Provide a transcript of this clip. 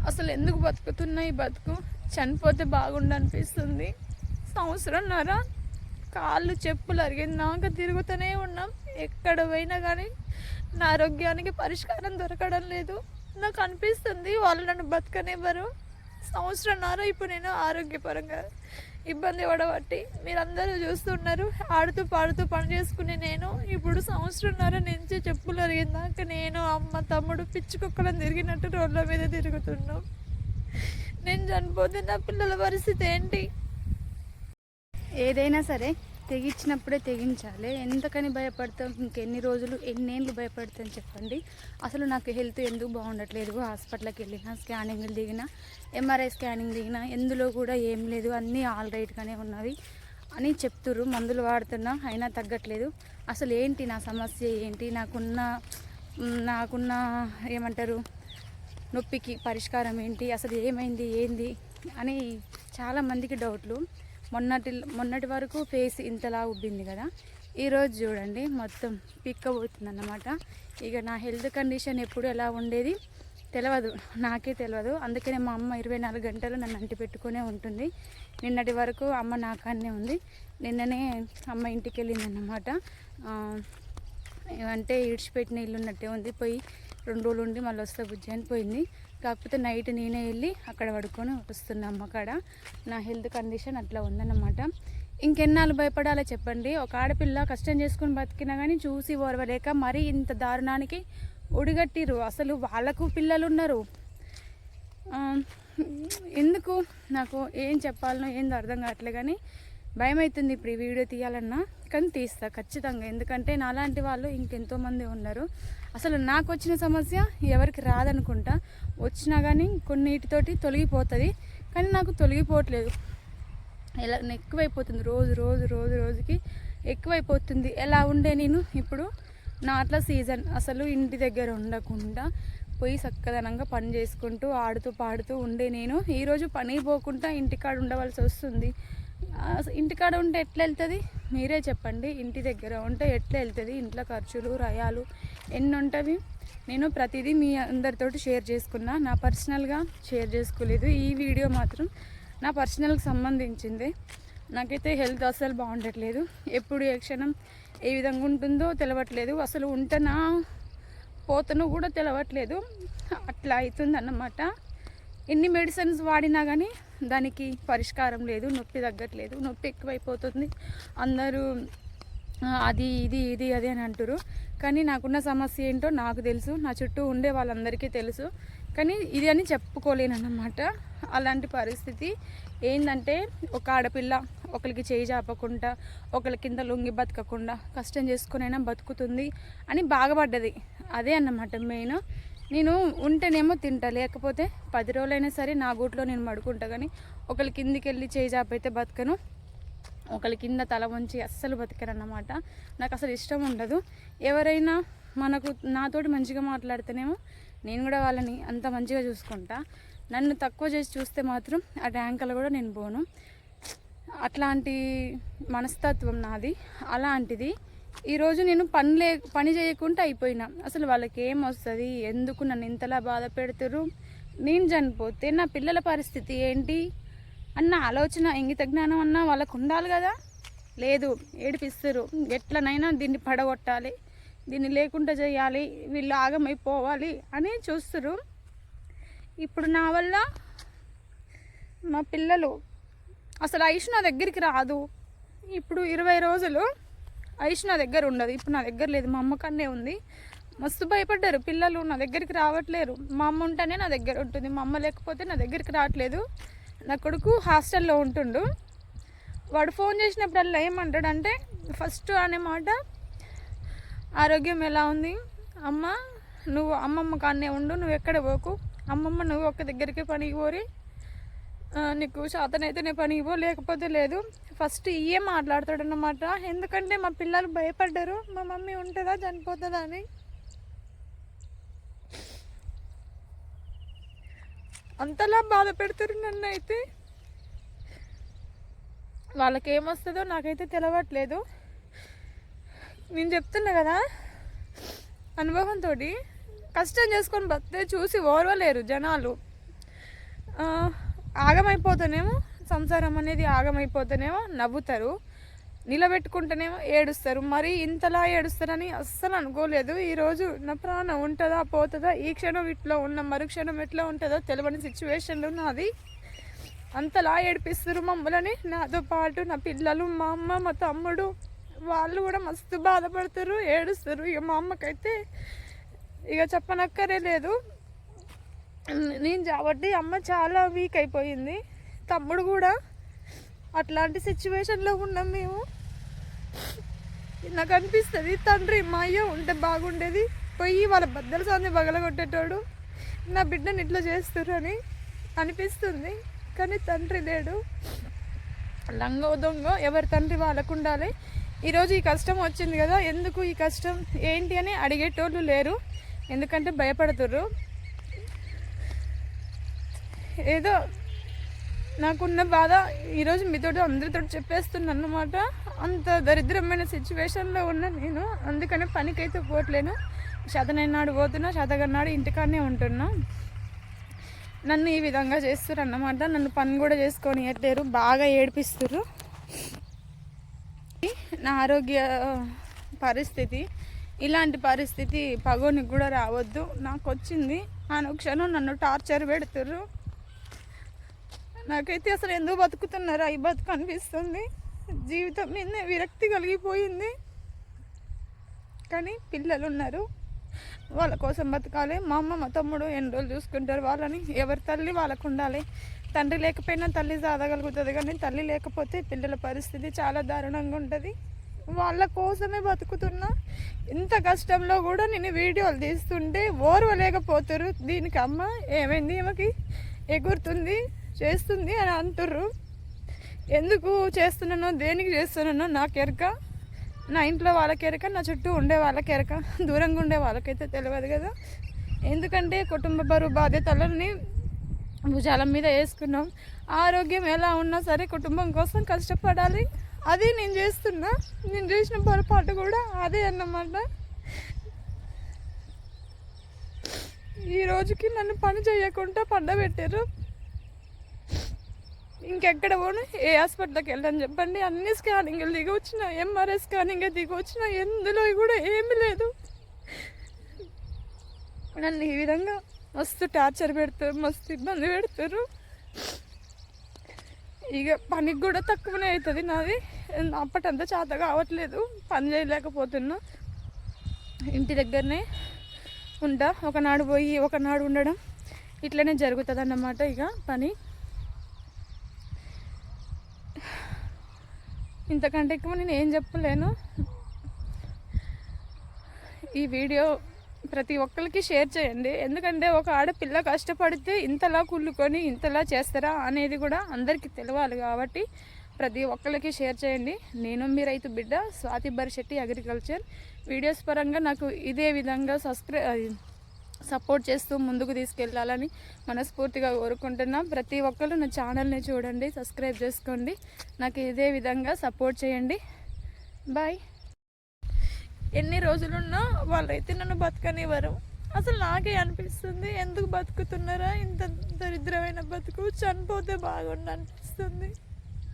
అసలు ఎందుకు బతుకుతున్నా ఈ బతుకు? చనిపోతే బాగుండు అనిపిస్తుంది. సంవత్సరంన్నర కాళ్ళు చెప్పులు అరిగిందాక తిరుగుతూనే ఉన్నాం. ఎక్కడ పోయినా కానీ నా ఆరోగ్యానికి పరిష్కారం దొరకడం లేదు. నాకు అనిపిస్తుంది వాళ్ళు నన్ను బతకనివ్వరు. సంవత్సరంన్నర ఇప్పుడు నేను ఆరోగ్యపరంగా ఇబ్బంది పడబట్టి మీరందరూ చూస్తున్నారు. ఆడుతూ పాడుతూ పని చేసుకునే నేను ఇప్పుడు సంవత్సరంన్నర నుంచి చెప్పులు అరిగిందాక నేను, అమ్మ, తమ్ముడు పిచ్చుకొక్కలను తిరిగినట్టు రోడ్ల మీద తిరుగుతున్నాం. నేను చనిపోతే నా పిల్లల పరిస్థితి ఏంటి? ఏదైనా సరే తెగించినప్పుడే తెగించాలి. ఎంతకని భయపడతాం? ఇంకెన్ని రోజులు, ఎన్నేళ్ళు భయపడతాం చెప్పండి. అసలు నాకు హెల్త్ ఎందుకు బాగుండట్లేదు? హాస్పిటల్కి వెళ్ళినా, స్కానింగ్లు దిగినా, ఎంఆర్ఐ స్కానింగ్ దిగినా, ఎందులో కూడా ఏం లేదు, అన్నీ ఆల్ రైట్గానే ఉన్నవి అని చెప్తుర్రు. మందులు వాడుతున్నా అయినా తగ్గట్లేదు. అసలు ఏంటి నా సమస్య ఏంటి? నాకున్న ఏమంటారు నొప్పికి పరిష్కారం ఏంటి? అసలు ఏమైంది ఏంది అని చాలామందికి డౌట్లు. మొన్నటి వరకు ఫేస్ ఇంతలా ఉబ్బింది కదా, ఈరోజు చూడండి మొత్తం పిక్కబోతుంది అన్నమాట. ఇక నా హెల్త్ కండిషన్ ఎప్పుడు ఎలా ఉండేది తెలియదు, నాకే తెలియదు. అందుకనే మా అమ్మ 24 గంటలు నన్ను అంటి పెట్టుకునే ఉంటుంది. నిన్నటి వరకు అమ్మ నాకాన్నే ఉంది. నిన్ననే అమ్మ ఇంటికి వెళ్ళిందన్నమాట. అంటే ఇడిచిపెట్టిన ఇల్లు ఉన్నట్టే ఉంది. పోయి 2 రోజులు ఉండి మళ్ళీ వస్తే బుజ్జి అని పోయింది. కాకపోతే నైట్ నేనే వెళ్ళి అక్కడ పడుకొని వస్తున్నా అమ్మ కాడ. నా హెల్త్ కండిషన్ అట్లా ఉందన్నమాట. ఇంకెన్నాళ్ళు భయపడాలో చెప్పండి? ఒక ఆడపిల్ల కష్టం చేసుకుని బతికినా కానీ చూసి ఓర్వలేక మరీ ఇంత దారుణానికి ఒడిగట్టిరు. అసలు వాళ్ళకు పిల్లలు ఉన్నారు. ఎందుకు నాకు ఏం చెప్పాలనో ఏందో అర్థం కావట్లే. కానీ భయం అవుతుంది ఇప్పుడు ఈ వీడియో తీయాలన్నా. కానీ తీస్తా ఖచ్చితంగా, ఎందుకంటే నాలాంటి వాళ్ళు ఇంకెంతోమంది ఉన్నారు. అసలు నాకు వచ్చిన సమస్య ఎవరికి రాదనుకుంటా. వచ్చినా కానీ కొన్నిటితోటి తొలగిపోతుంది, కానీ నాకు తొలగిపోవట్లేదు. ఎలా ఎక్కువైపోతుంది, రోజుకి ఎక్కువైపోతుంది. ఎలా ఉండే నేను ఇప్పుడు నా అట్లా సీజన్ అసలు ఇంటి దగ్గర ఉండకుండా పోయి చక్కదనంగా పని చేసుకుంటూ ఆడుతూ పాడుతూ ఉండే నేను ఈరోజు పని పోకుండా ఇంటికాడ ఉండవలసి వస్తుంది. ఇంటికాడ ఉంటే ఎట్లా వెళ్తుంది మీరే చెప్పండి? ఇంటి దగ్గర ఉంటే ఎట్లా వెళ్తుంది? ఇంట్లో ఖర్చులు రయాలు ఎన్ని ఉంటుంది. నేను ప్రతిదీ మీ అందరితోటి షేర్ చేసుకున్నా, నా పర్సనల్గా షేర్ చేసుకోలేదు. ఈ వీడియో మాత్రం నా పర్సనల్కి సంబంధించింది. నాకైతే హెల్త్ అసలు బాగుండట్లేదు. ఎప్పుడు ఏ క్షణం ఏ విధంగా ఉంటుందో తెలవట్లేదు. అసలు ఉంటనా పోతనో కూడా తెలవట్లేదు. అట్లా అవుతుందన్నమాట. ఎన్ని మెడిసిన్స్ వాడినా కానీ దానికి పరిష్కారం లేదు. నొప్పి తగ్గట్లేదు, నొప్పి ఎక్కువైపోతుంది. అందరూ అది ఇది అది అని అంటారు. కానీ నాకున్న సమస్య ఏంటో నాకు తెలుసు, నా చుట్టూ ఉండే వాళ్ళందరికీ తెలుసు. కానీ ఇది అని చెప్పుకోలేనన్నమాట. అలాంటి పరిస్థితి ఏంటంటే, ఒక ఆడపిల్ల ఒకరికి చేయి చాపకుండా, ఒకరి కింద లొంగి బతకకుండా కష్టం చేసుకునైనా బతుకుతుంది అని బాగుపడ్డది. అదే అన్నమాట మెయిన్. నేను ఉంటేనేమో తింటా, లేకపోతే 10 రోజులైనా సరే నా గూట్లో నేను పడుకుంటా. కానీ ఒకరి కిందికి వెళ్ళి చేయి చాపైతే బతకను, ఒకరి కింద తల వంచి అస్సలు బతకను అన్నమాట. నాకు అసలు ఇష్టం ఉండదు. ఎవరైనా నాతోటి మంచిగా మాట్లాడితేనేమో నేను కూడా వాళ్ళని అంత మంచిగా చూసుకుంటా. నన్ను తక్కువ చేసి చూస్తే మాత్రం ఆ ర్యాంకులు కూడా నేను పోను. అట్లాంటి మనస్తత్వం నాది. అలాంటిది ఈరోజు నేను పని చేయకుండా అయిపోయినా. అసలు వాళ్ళకి ఏం వస్తుంది? ఎందుకు నన్ను ఇంతలా బాధ పెడతారు? నేను చనిపోతే నా పిల్లల పరిస్థితి ఏంటి అన్న ఆలోచన, ఇంగిత జ్ఞానం అన్న వాళ్ళకు ఉండాలి కదా. లేదు, ఏడిపిస్తారు. ఎట్లనైనా దీన్ని పడగొట్టాలి, దీన్ని లేకుండా చేయాలి, వీళ్ళు ఆగమైపోవాలి అని చూస్తారు. ఇప్పుడు నా వల్ల మా పిల్లలు అసలు ఐష్ నా దగ్గరికి రాదు. ఇప్పుడు 20 రోజులు ఐష్ నా దగ్గర ఉండదు. ఇప్పుడు నా దగ్గర లేదు, మా అమ్మ కన్నే ఉంది. మస్తు భయపడ్డారు పిల్లలు, నా దగ్గరికి రావట్లేరు. మా అమ్మ ఉంటేనే నా దగ్గర ఉంటుంది, మా అమ్మ లేకపోతే నా దగ్గరికి రావట్లేదు. నా కొడుకు హాస్టల్లో ఉంటుండు. వాడు ఫోన్ చేసినప్పుడల్లా ఏమంటాడంటే, ఫస్ట్ అనే మాట, ఆరోగ్యం ఎలా ఉంది అమ్మ, నువ్వు అమ్మమ్మ కాన్నే ఉండు, నువ్వు ఎక్కడ పోకు, అమ్మమ్మ నువ్వు ఒక్క దగ్గరికి పనికి పోరి, నీకు శాతనైతే నేను పనికి పో, లేకపోతే లేదు. ఫస్ట్ ఇయే మాట్లాడతాడన్నమాట. ఎందుకంటే మా పిల్లలు భయపడ్డారు, మా మమ్మీ ఉంటుందా చనిపోతుందా అని. అంతలా బాధ పెడతారు నన్ను. అయితే వాళ్ళకి ఏమొస్తుందో నాకైతే తెలవట్లేదు. నేను చెప్తున్నా కదా, అనుభవంతో కష్టం చేసుకొని బతితే చూసి ఓర్వలేరు జనాలు. ఆగమైపోతేనేమో సంసారం అనేది ఆగమైపోతేనేమో నవ్వుతారు, నిలబెట్టుకుంటేనేమో ఏడుస్తారు. మరి ఇంతలా ఏడుస్తారని అస్సలు అనుకోలేదు. ఈరోజు నా ప్రాణం ఉంటుందా పోతుందా, ఈ క్షణం ఇట్లా ఉన్న మరుక్షణం ఎట్లా ఉంటుందో తెలియని సిచ్యువేషన్లో నాది. అంతలా ఏడిపిస్తారు మమ్మల్ని, నాతో పాటు నా పిల్లలు, మా అమ్మ, మా తమ్ముడు, వాళ్ళు కూడా మస్తు బాధపడతారు, ఏడుస్తారు. ఇక మా అమ్మకైతే ఇక చెప్పనక్కరే లేదు. నేను కాబట్టి అమ్మ చాలా వీక్ అయిపోయింది, తమ్ముడు కూడా. అట్లాంటి సిచ్యువేషన్లో ఉన్నాం మేము. నాకు అనిపిస్తుంది తండ్రి మా అయ్య ఉంటే బాగుండేది, పోయి వాళ్ళ బద్దల సాన్ని బగలగొట్టేటోడు, నా బిడ్డని ఇట్లా చేస్తారు అని అనిపిస్తుంది. కానీ తండ్రి లేడు. లంగో దొంగ ఎవరి తండ్రి వాళ్ళకు ఉండాలి. ఈరోజు ఈ కష్టం వచ్చింది కదా, ఎందుకు ఈ కష్టం ఏంటి అని అడిగేటోళ్ళు లేరు, ఎందుకంటే భయపడుతుర్రు. ఏదో నాకున్న బాధ ఈరోజు మీతో అందరితో చెప్పేస్తున్నాను అన్నమాట. అంత దరిద్రమైన సిచ్యువేషన్లో ఉన్నా నేను, అందుకనే పనికైతే పోవట్లేను. శతనైనాడు పోతున్నా, శతగన్నాడు ఇంటికాడనే ఉంటున్నా. నన్ను ఈ విధంగా చేస్తారు అన్నమాట. నన్ను పని కూడా చేసుకొని ఎట్లేరు, బాగా ఏడిపిస్తారు. నా ఆరోగ్య పరిస్థితి, ఇలాంటి పరిస్థితి పగోనికి కూడా రావద్దు, నాకు వచ్చింది. అనుక్షణం నన్ను టార్చర్ పెడుతుర్రు. నాకైతే అసలు ఎందుకు బతుకుతున్నారా ఈ బతుకు అనిపిస్తుంది. జీవితం మీద విరక్తి కలిగిపోయింది. కానీ పిల్లలు ఉన్నారు, వాళ్ళ కోసం బతకాలి. మా అమ్మ మా తమ్ముడు ఎన్ని రోజులు చూసుకుంటారు వాళ్ళని. ఎవరి తల్లి వాళ్ళకు ఉండాలి. తండ్రి లేకపోయినా తల్లి సాధగలుగుతుంది, కానీ తల్లి లేకపోతే పిల్లల పరిస్థితి చాలా దారుణంగా ఉంటుంది. వాళ్ళ కోసమే బతుకుతున్నా. ఇంత కష్టంలో కూడా నేను వీడియోలు తీస్తుంటే ఓర్వలేకపోతారు. దీనికి అమ్మ ఏమైంది, ఈమెకి ఎగురుతుంది చేస్తుంది అని అంటుర్రు. ఎందుకు చేస్తున్నానో, దేనికి చేస్తున్నానో నాకు ఎరక. నా ఇంట్లో వాళ్ళకి ఎరక, నా చుట్టూ ఉండే వాళ్ళకి ఎరక, దూరంగా ఉండే వాళ్ళకైతే తెలియదు కదా. ఎందుకంటే కుటుంబ బరువు బాధ్యతలని భుజాల మీద వేసుకున్నాం. ఆరోగ్యం ఎలా ఉన్నా సరే కుటుంబం కోసం కష్టపడాలి. అది నేను చేస్తున్నా. నేను చేసిన పొరపాటు కూడా అదే అన్నమాట. ఈ రోజుకి నన్ను పని చేయకుండా పండబెట్టారు. ఇంకెక్కడ పోను, ఏ హాస్పిటల్కి వెళ్ళని చెప్పండి. అన్ని స్కానింగ్లు దిగి వచ్చిన, ఎంఆర్ఐ స్కానింగ్ దిగి వచ్చిన, ఎందులో కూడా ఏమీ లేదు. నన్ను ఈ విధంగా మస్తు టార్చర్ పెడతారు, మస్తు ఇబ్బంది పెడతారు. ఇక పనికి కూడా తక్కువనే అవుతుంది నాది. అప్పటంతా చేత కావట్లేదు, పని చేయలేకపోతున్నా. ఇంటి దగ్గరనే ఉంటా, ఒకనాడు పోయి ఒకనాడు ఉండడం ఇట్లనే జరుగుతుంది అన్నమాట. ఇక పని ఇంతకంటే ఎక్కువ నేను ఏం చెప్పలేను. ఈ వీడియో ప్రతి ఒక్కరికి షేర్ చేయండి. ఎందుకంటే ఒక ఆడపిల్ల కష్టపడితే ఇంతలా కుళ్ళుకొని ఇంతలా చేస్తారా అనేది కూడా అందరికీ తెలియాలి. కాబట్టి ప్రతి ఒక్కరికి షేర్ చేయండి. నేను మీ రైతు బిడ్డ స్వాతి బరిశెట్టి అగ్రికల్చర్. వీడియోస్ పరంగా నాకు ఇదే విధంగా సపోర్ట్ చేస్తూ ముందుకు తీసుకెళ్ళాలని మనస్ఫూర్తిగా కోరుకుంటున్నా. ప్రతి ఒక్కరు నా ఛానల్ని చూడండి, సబ్స్క్రైబ్ చేసుకోండి, నాకు ఇదే విధంగా సపోర్ట్ చేయండి. బాయ్. ఎన్ని రోజులున్నా వాళ్ళైతే నన్ను బతకనివ్వరు. అసలు నాకే అనిపిస్తుంది, ఎందుకు బతుకుతున్నారా ఇంత దరిద్రమైన బతుకు, చనిపోతే బాగుండు అనిపిస్తుంది.